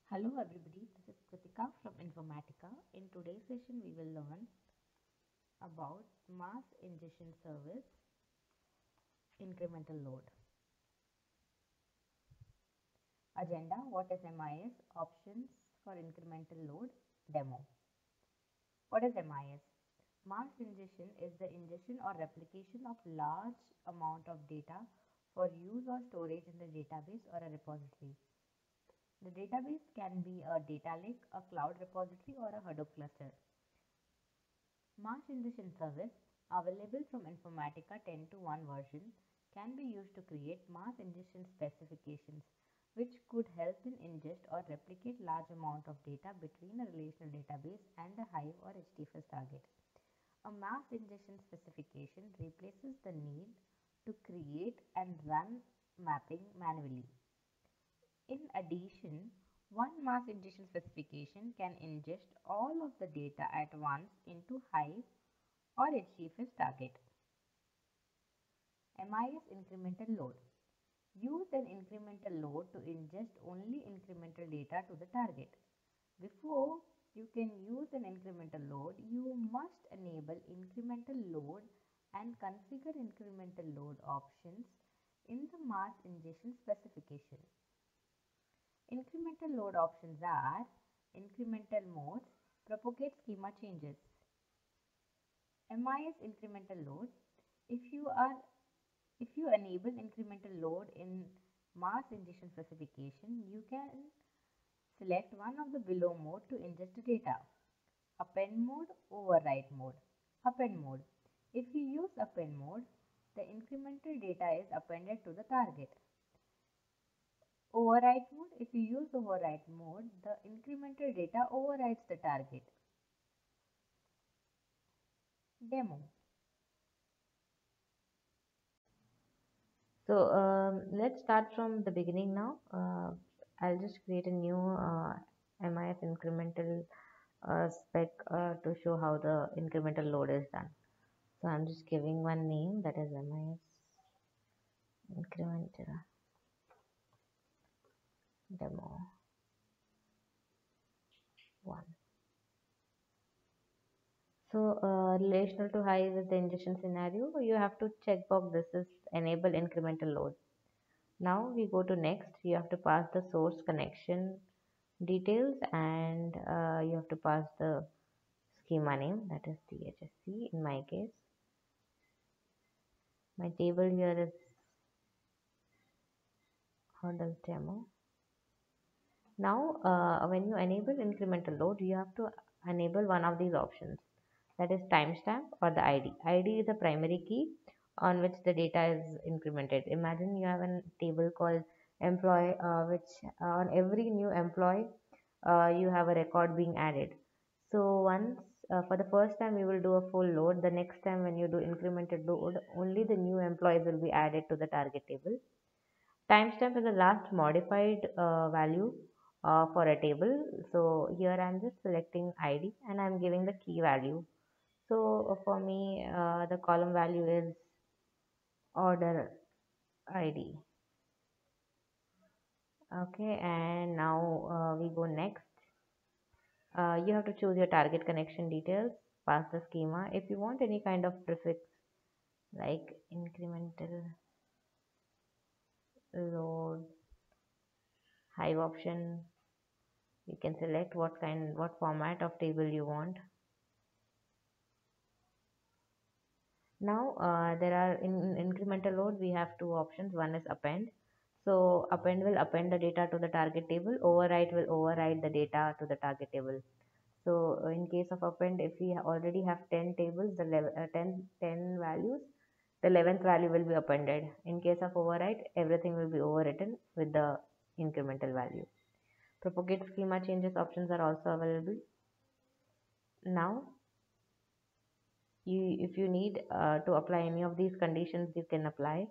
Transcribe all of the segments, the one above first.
Hello everybody, this is Kritika from Informatica. In today's session, we will learn about mass ingestion service, incremental load. Agenda, what is MIS? Options for incremental load, demo. What is MIS? Mass ingestion is the ingestion or replication of large amount of data for use or storage in the database or a repository. The database can be a data lake, a cloud repository, or a Hadoop cluster. Mass ingestion service, available from Informatica 10.1 version, can be used to create mass ingestion specifications, which could help in ingest or replicate large amount of data between a relational database and a Hive or HDFS target. A mass ingestion specification replaces the need to create and run mapping manually. In addition, one mass ingestion specification can ingest all of the data at once into Hive or HDFS target. MIS incremental load. Use an incremental load to ingest only incremental data to the target. Before you can use an incremental load, you must enable incremental load and configure incremental load options in the mass ingestion specification. Incremental load options are incremental modes, propagate schema changes. MIS incremental load. If you enable incremental load in mass ingestion specification, you can select one of the below mode to ingest the data. Append mode, overwrite mode. Append mode. If you use append mode, the incremental data is appended to the target. Overwrite mode. If you use overwrite mode, the incremental data overwrites the target. Demo. So let's start from the beginning now. I'll just create a new MIS incremental spec to show how the incremental load is done. So I'm just giving one name, that is MIS incremental demo 1. So relational to Hive is the ingestion scenario. You have to check box this is enable incremental load. Now we go to next. You have to pass the source connection details and you have to pass the schema name, that is DHSC. In my case, my table here is hurdles demo. Now when you enable incremental load, you have to enable one of these options, that is timestamp or the ID. ID is a primary key on which the data is incremented. Imagine you have a table called employee which on every new employee you have a record being added. So once for the first time you will do a full load, the next time when you do incremented load, only the new employees will be added to the target table. Timestamp is the last modified value for a table. So here I am just selecting ID and I am giving the key value. So for me the column value is order ID. Okay, and now we go next. You have to choose your target connection details, pass the schema. If you want any kind of prefix like incremental load Hive option, you can select what format of table you want. Now there are in incremental load we have two options. One is append. So append will append the data to the target table. Overwrite will overwrite the data to the target table. So in case of append, if we already have 10 tables, the 10 values, the 11th value will be appended. In case of overwrite, everything will be overwritten with the incremental value. Propagate schema changes options are also available. Now, if you need to apply any of these conditions, you can apply.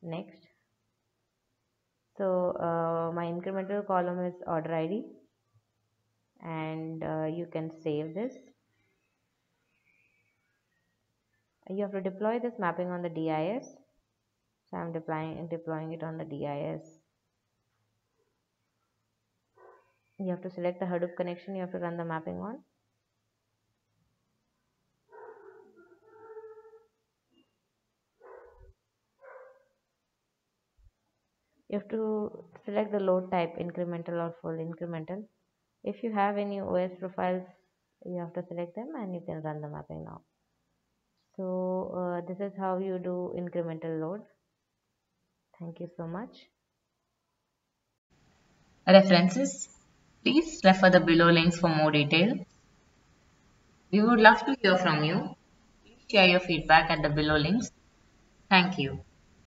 Next. So my incremental column is order ID, and you can save this. You have to deploy this mapping on the DIS. So I'm deploying it on the DIS. You have to select the Hadoop connection you have to run the mapping on. You have to select the load type, incremental or full incremental. If you have any OS profiles, you have to select them and you can run the mapping now. So this is how you do incremental load. Thank you so much. References. Please refer the below links for more detail. We would love to hear from you. Please share your feedback at the below links. Thank you.